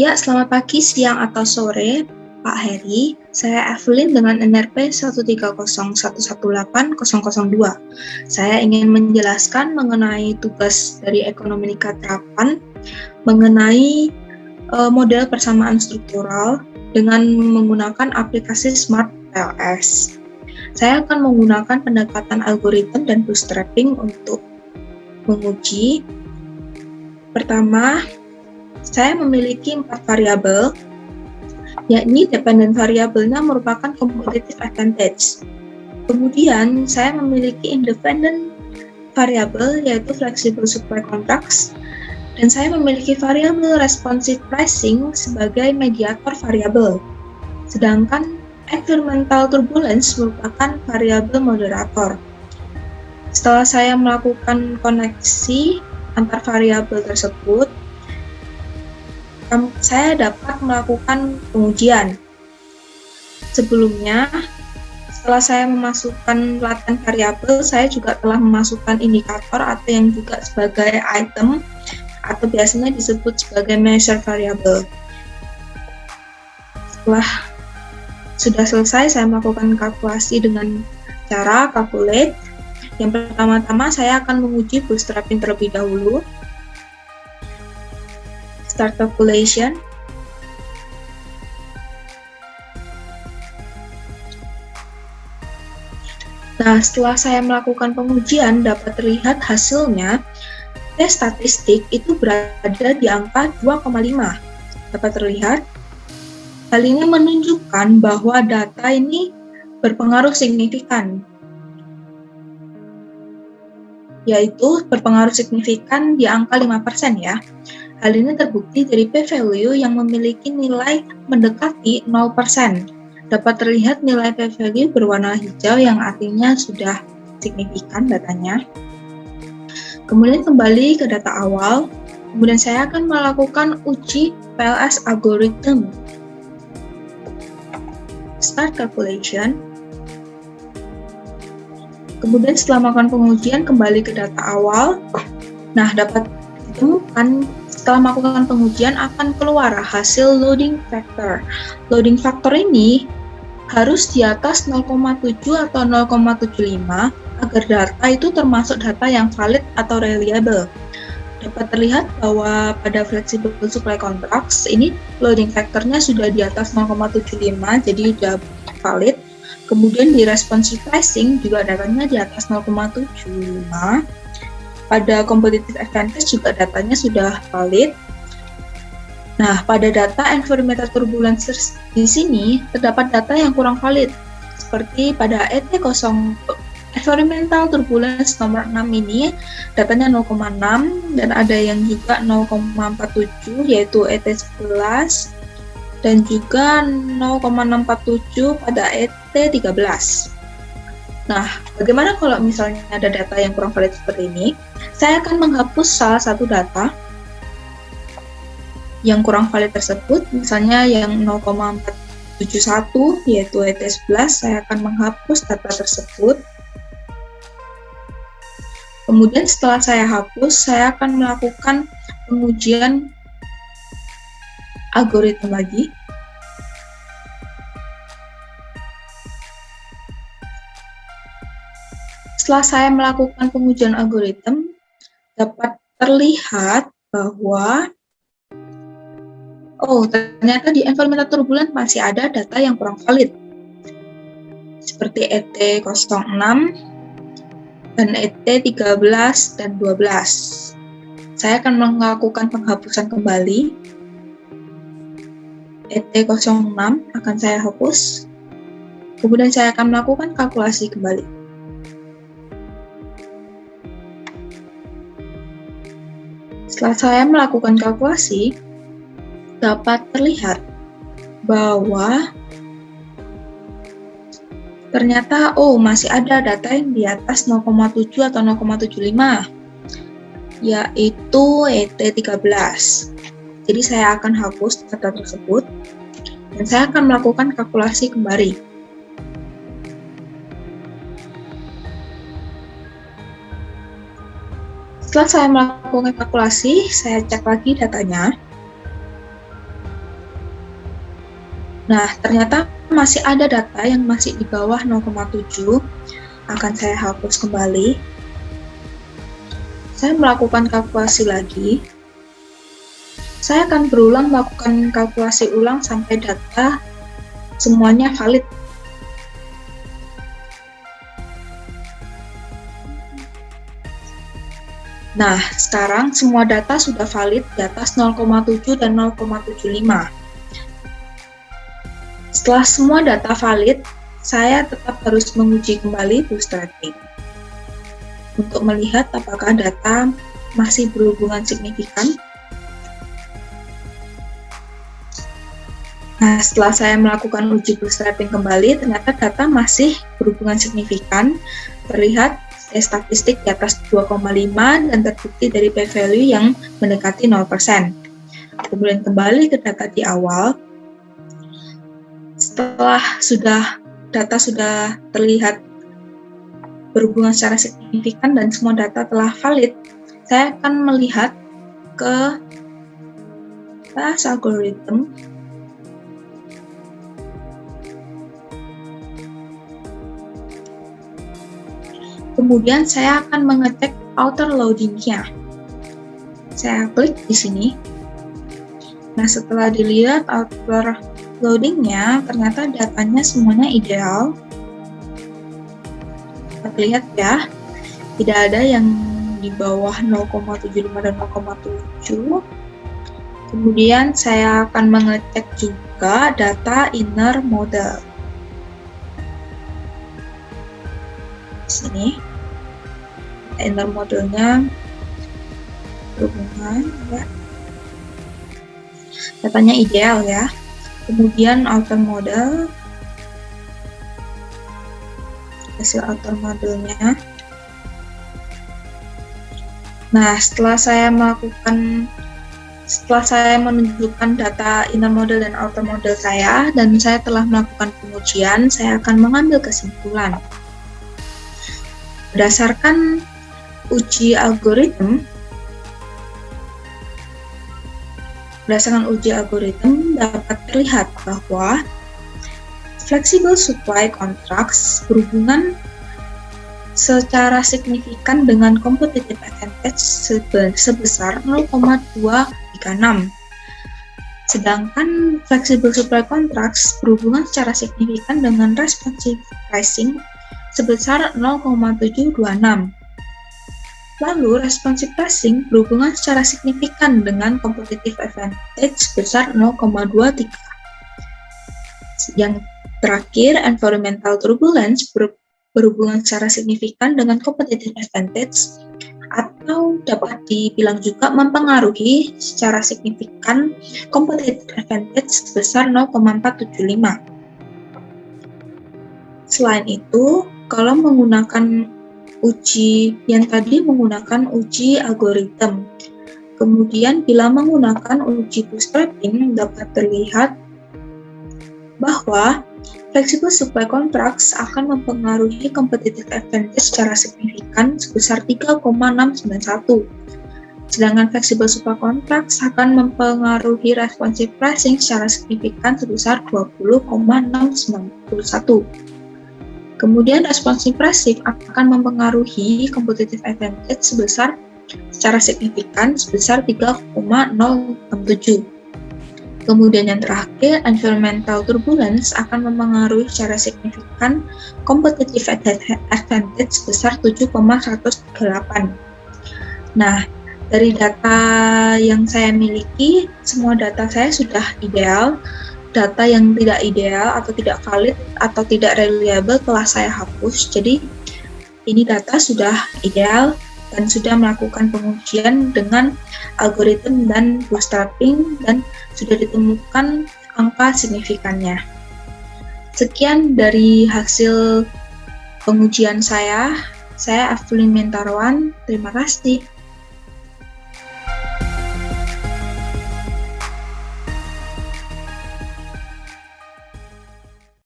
Ya, selamat pagi, siang, atau sore, Pak Heri. Saya Evelyn dengan NRP 130118002. Saya ingin menjelaskan mengenai tugas dari ekonomika terapan mengenai model persamaan struktural dengan menggunakan aplikasi Smart PLS. Saya akan menggunakan pendekatan algoritma dan bootstrapping untuk menguji. Pertama, saya memiliki 4 variabel, yakni dependent variabelnya merupakan competitive advantage. Kemudian, saya memiliki independent variabel, yaitu flexible supply contracts, dan saya memiliki variabel responsive pricing sebagai mediator variabel. Sedangkan environmental turbulence merupakan variabel moderator. Setelah saya melakukan koneksi antar variabel tersebut, saya dapat melakukan pengujian. Sebelumnya, setelah saya memasukkan laten variabel, saya juga telah memasukkan indikator atau yang juga sebagai item atau biasanya disebut sebagai measure variable. Setelah sudah selesai, saya melakukan kalkulasi dengan cara calculate. Yang pertama-tama saya akan menguji bootstrapping terlebih dahulu. Start calculation. Nah, setelah saya melakukan pengujian, dapat terlihat hasilnya T statistik itu berada di angka 2,5. Dapat terlihat, hal ini menunjukkan bahwa data ini berpengaruh signifikan, yaitu berpengaruh signifikan di angka 5% ya. Hal ini terbukti dari p-value yang memiliki nilai mendekati 0%. Dapat terlihat nilai p-value berwarna hijau yang artinya sudah signifikan datanya. Kemudian kembali ke data awal, kemudian saya akan melakukan uji PLS algorithm. Start calculation. Kemudian setelah melakukan pengujian, kembali ke data awal. Nah, dapat ditemukan setelah melakukan pengujian akan keluar hasil loading factor. Loading factor ini harus di atas 0,7 atau 0,75 agar data itu termasuk data yang valid atau reliable. Dapat terlihat bahwa pada flexible supply contracts ini loading factornya sudah di atas 0,75, jadi sudah valid. Kemudian di responsive pricing juga datanya di atas 0,75. Pada competitive advantage juga datanya sudah valid. Nah, pada data environmental turbulence di sini terdapat data yang kurang valid, seperti pada ET0 environmental turbulence nomor 6 ini datanya 0,6 dan ada yang juga 0,47 yaitu ET11 dan juga 0,647 pada ET13. Nah, bagaimana kalau misalnya ada data yang kurang valid seperti ini? Saya akan menghapus salah satu data yang kurang valid tersebut, misalnya yang 0,471 yaitu ET11, saya akan menghapus data tersebut. Kemudian setelah saya hapus, saya akan melakukan pengujian algoritma lagi. Setelah saya melakukan pengujian algoritma, dapat terlihat bahwa ternyata di environmental turbulence masih ada data yang kurang valid, seperti ET06 dan ET13 dan 12. Saya akan melakukan penghapusan kembali. ET06 akan saya hapus. Kemudian saya akan melakukan kalkulasi kembali. Setelah saya melakukan kalkulasi, dapat terlihat bahwa ternyata masih ada data yang di atas 0,7 atau 0,75 yaitu ET13. Jadi saya akan hapus data tersebut dan saya akan melakukan kalkulasi kembali. Setelah saya melakukan kalkulasi, saya cek lagi datanya. Nah, ternyata masih ada data yang masih di bawah 0,7. Akan saya hapus kembali. Saya melakukan kalkulasi lagi. Saya akan berulang melakukan kalkulasi ulang sampai data semuanya valid. Nah, sekarang semua data sudah valid di atas 0,7 dan 0,75. Setelah semua data valid, saya tetap harus menguji kembali bootstrapping untuk melihat apakah data masih berhubungan signifikan. Nah, setelah saya melakukan uji bootstrapping kembali, ternyata data masih berhubungan signifikan, terlihat statistik di atas 2,5 dan terbukti dari p-value yang mendekati 0%. Kemudian kembali ke data di awal. Setelah data sudah terlihat berhubungan secara signifikan dan semua data telah valid, saya akan melihat ke Bayes algorithm. Kemudian saya akan mengecek outer loading-nya. Saya klik di sini. Nah, setelah dilihat outer loading-nya, ternyata datanya semuanya ideal. Kita lihat ya, tidak ada yang di bawah 0,75 dan 0,7. Kemudian saya akan mengecek juga data inner model. Di sini, inner modelnya berhubungan ya. Datanya ideal ya. Kemudian outer model, hasil outer modelnya. Nah, setelah saya menunjukkan data inner model dan outer model saya, dan saya telah melakukan pengujian, saya akan mengambil kesimpulan. Berdasarkan uji algoritma dapat terlihat bahwa flexible supply contracts berhubungan secara signifikan dengan competitive advantage sebesar 0,236. Sedangkan flexible supply contracts berhubungan secara signifikan dengan responsive pricing sebesar 0,726. Lalu, responsive pricing berhubungan secara signifikan dengan competitive advantage sebesar 0,23. Yang terakhir, environmental turbulence berhubungan secara signifikan dengan competitive advantage, atau dapat dibilang juga mempengaruhi secara signifikan competitive advantage sebesar 0,475. Selain itu, kalau menggunakan uji yang tadi menggunakan uji algoritma, kemudian bila menggunakan uji bootstrapping dapat terlihat bahwa flexible supply contracts akan mempengaruhi competitive advantage secara signifikan sebesar 3,691. Sedangkan flexible supply contracts akan mempengaruhi responsive pricing secara signifikan sebesar 20,691. Kemudian responsive pricing akan mempengaruhi competitive advantage secara signifikan sebesar 3,067. Kemudian yang terakhir, environmental turbulence akan mempengaruhi secara signifikan competitive advantage sebesar 7,138. Nah, dari data yang saya miliki, semua data saya sudah ideal. Data yang tidak ideal atau tidak valid atau tidak reliable telah saya hapus. Jadi, ini data sudah ideal dan sudah melakukan pengujian dengan algoritma dan bootstrapping dan sudah ditemukan angka signifikannya. Sekian dari hasil pengujian saya. Saya Evelyn Mentarwan. Terima kasih.